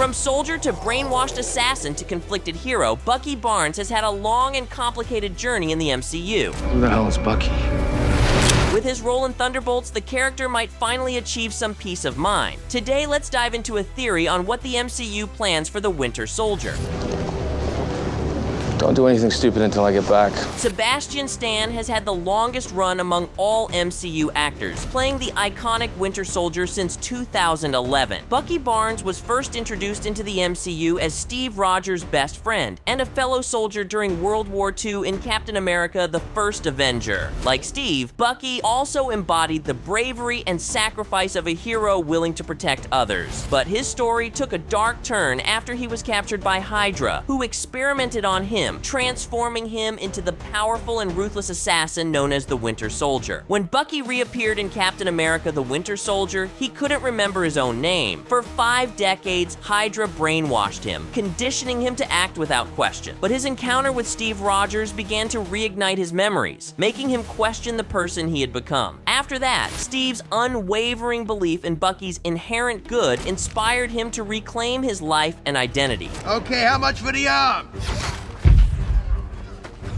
From soldier to brainwashed assassin to conflicted hero, Bucky Barnes has had a long and complicated journey in the MCU. Who the hell is Bucky? With his role in Thunderbolts, the character might finally achieve some peace of mind. Today, let's dive into a theory on what the MCU plans for the Winter Soldier. Don't do anything stupid until I get back. Sebastian Stan has had the longest run among all MCU actors, playing the iconic Winter Soldier since 2011. Bucky Barnes was first introduced into the MCU as Steve Rogers' best friend and a fellow soldier during World War II in Captain America: The First Avenger. Like Steve, Bucky also embodied the bravery and sacrifice of a hero willing to protect others. But his story took a dark turn after he was captured by Hydra, who experimented on him, transforming him into the powerful and ruthless assassin known as the Winter Soldier. When Bucky reappeared in Captain America: The Winter Soldier, he couldn't remember his own name. For 5 decades, Hydra brainwashed him, conditioning him to act without question. But his encounter with Steve Rogers began to reignite his memories, making him question the person he had become. After that, Steve's unwavering belief in Bucky's inherent good inspired him to reclaim his life and identity. Okay, how much for the arm?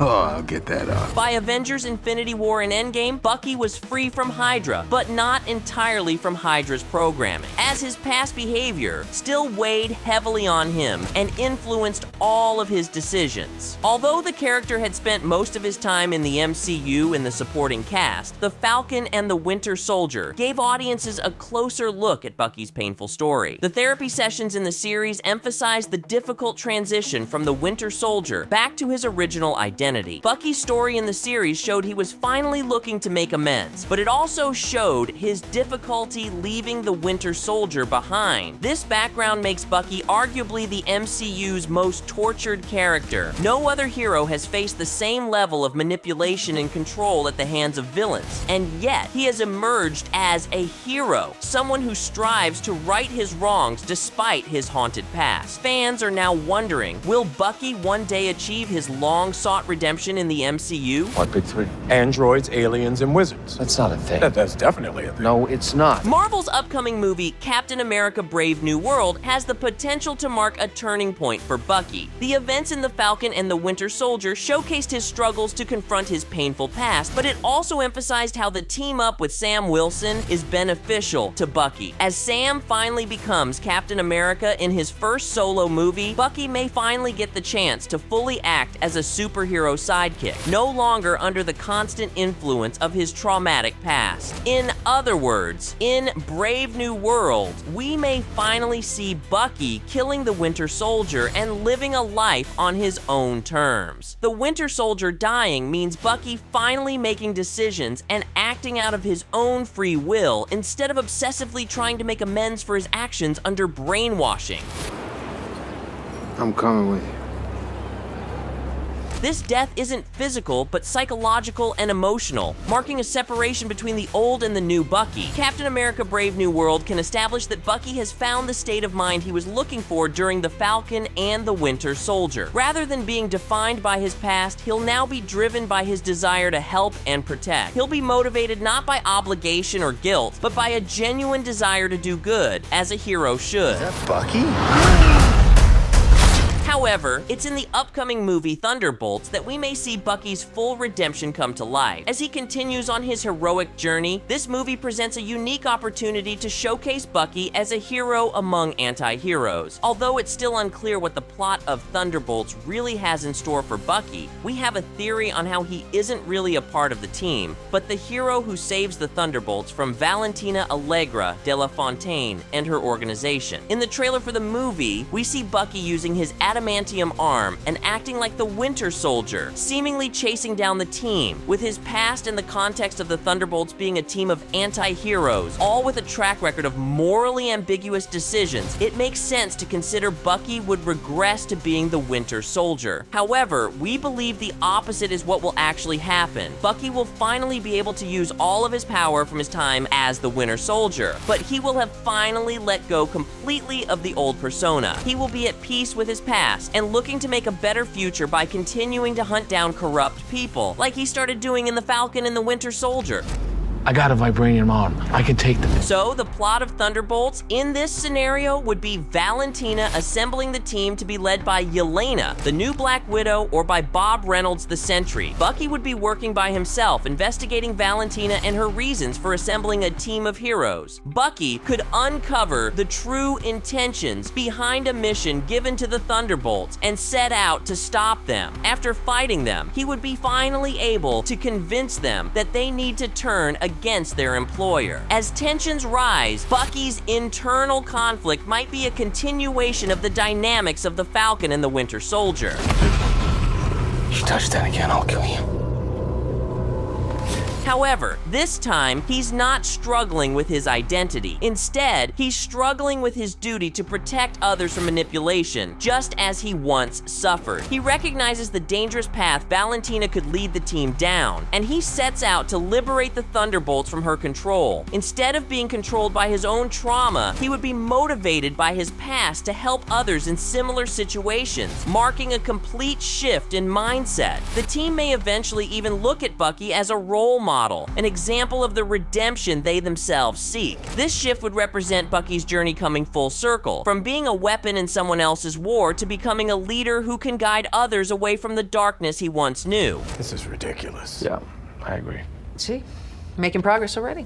Oh, I'll get that up. By Avengers: Infinity War and Endgame, Bucky was free from Hydra, but not entirely from Hydra's programming, as his past behavior still weighed heavily on him and influenced all of his decisions. Although the character had spent most of his time in the MCU in the supporting cast, the Falcon and the Winter Soldier gave audiences a closer look at Bucky's painful story. The therapy sessions in the series emphasized the difficult transition from the Winter Soldier back to his original identity. Bucky's story in the series showed he was finally looking to make amends, but it also showed his difficulty leaving the Winter Soldier behind. This background makes Bucky arguably the MCU's most tortured character. No other hero has faced the same level of manipulation and control at the hands of villains, and yet he has emerged as a hero, someone who strives to right his wrongs despite his haunted past. Fans are now wondering, will Bucky one day achieve his long-sought redemption in the MCU? What big three? Androids, aliens, and wizards. That's not a thing. That's definitely a thing. No, it's not. Marvel's upcoming movie, Captain America: Brave New World, has the potential to mark a turning point for Bucky. The events in The Falcon and the Winter Soldier showcased his struggles to confront his painful past, but it also emphasized how the team up with Sam Wilson is beneficial to Bucky. As Sam finally becomes Captain America in his first solo movie, Bucky may finally get the chance to fully act as a superhero sidekick, no longer under the constant influence of his traumatic past. In other words, in Brave New World, we may finally see Bucky killing the Winter Soldier and living a life on his own terms. The Winter Soldier dying means Bucky finally making decisions and acting out of his own free will instead of obsessively trying to make amends for his actions under brainwashing. I'm coming with you. This death isn't physical, but psychological and emotional, marking a separation between the old and the new Bucky. Captain America: Brave New World can establish that Bucky has found the state of mind he was looking for during the Falcon and the Winter Soldier. Rather than being defined by his past, he'll now be driven by his desire to help and protect. He'll be motivated not by obligation or guilt, but by a genuine desire to do good, as a hero should. Is that Bucky? However, it's in the upcoming movie Thunderbolts that we may see Bucky's full redemption come to life. As he continues on his heroic journey, this movie presents a unique opportunity to showcase Bucky as a hero among anti-heroes. Although it's still unclear what the plot of Thunderbolts really has in store for Bucky, we have a theory on how he isn't really a part of the team, but the hero who saves the Thunderbolts from Valentina Allegra de la Fontaine and her organization. In the trailer for the movie, we see Bucky using his adamantium arm and acting like the Winter Soldier, seemingly chasing down the team. With his past and the context of the Thunderbolts being a team of anti-heroes, all with a track record of morally ambiguous decisions, it makes sense to consider Bucky would regress to being the Winter Soldier. However, we believe the opposite is what will actually happen. Bucky will finally be able to use all of his power from his time as the Winter Soldier, but he will have finally let go completely of the old persona. He will be at peace with his past and looking to make a better future by continuing to hunt down corrupt people, like he started doing in The Falcon and the Winter Soldier. I got a vibranium arm. I can take them. So the plot of Thunderbolts in this scenario would be Valentina assembling the team to be led by Yelena, the new Black Widow, or by Bob Reynolds, the Sentry. Bucky would be working by himself, investigating Valentina and her reasons for assembling a team of heroes. Bucky could uncover the true intentions behind a mission given to the Thunderbolts and set out to stop them. After fighting them, he would be finally able to convince them that they need to turn against their employer. As tensions rise, Bucky's internal conflict might be a continuation of the dynamics of the Falcon and the Winter Soldier. You touch that again, I'll kill you. However, this time, he's not struggling with his identity. Instead, he's struggling with his duty to protect others from manipulation, just as he once suffered. He recognizes the dangerous path Valentina could lead the team down, and he sets out to liberate the Thunderbolts from her control. Instead of being controlled by his own trauma, he would be motivated by his past to help others in similar situations, marking a complete shift in mindset. The team may eventually even look at Bucky as a role model, an example of the redemption they themselves seek. This shift would represent Bucky's journey coming full circle, from being a weapon in someone else's war to becoming a leader who can guide others away from the darkness he once knew. This is ridiculous. Yeah, I agree. See, making progress already.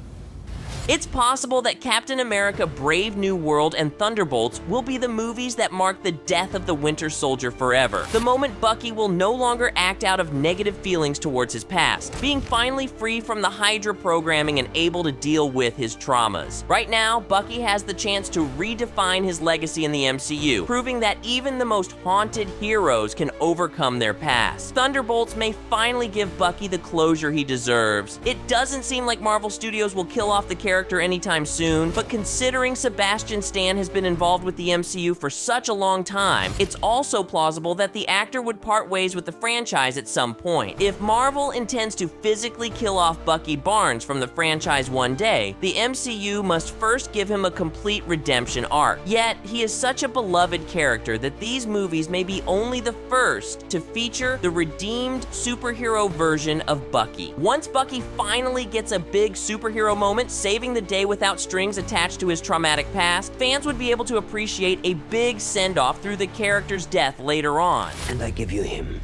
It's possible that Captain America: Brave New World and Thunderbolts will be the movies that mark the death of the Winter Soldier forever. The moment Bucky will no longer act out of negative feelings towards his past, being finally free from the Hydra programming and able to deal with his traumas. Right now, Bucky has the chance to redefine his legacy in the MCU, proving that even the most haunted heroes can overcome their past. Thunderbolts may finally give Bucky the closure he deserves. It doesn't seem like Marvel Studios will kill off the character anytime soon, but considering Sebastian Stan has been involved with the MCU for such a long time, it's also plausible that the actor would part ways with the franchise at some point. If Marvel intends to physically kill off Bucky Barnes from the franchise one day, the MCU must first give him a complete redemption arc. Yet, he is such a beloved character that these movies may be only the first to feature the redeemed superhero version of Bucky. Once Bucky finally gets a big superhero moment, saving the day without strings attached to his traumatic past, fans would be able to appreciate a big send-off through the character's death later on. And I give you him.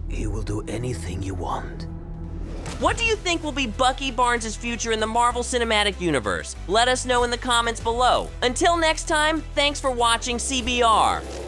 He will do anything you want. What do you think will be Bucky Barnes' future in the Marvel Cinematic Universe? Let us know in the comments below. Until next time, thanks for watching CBR.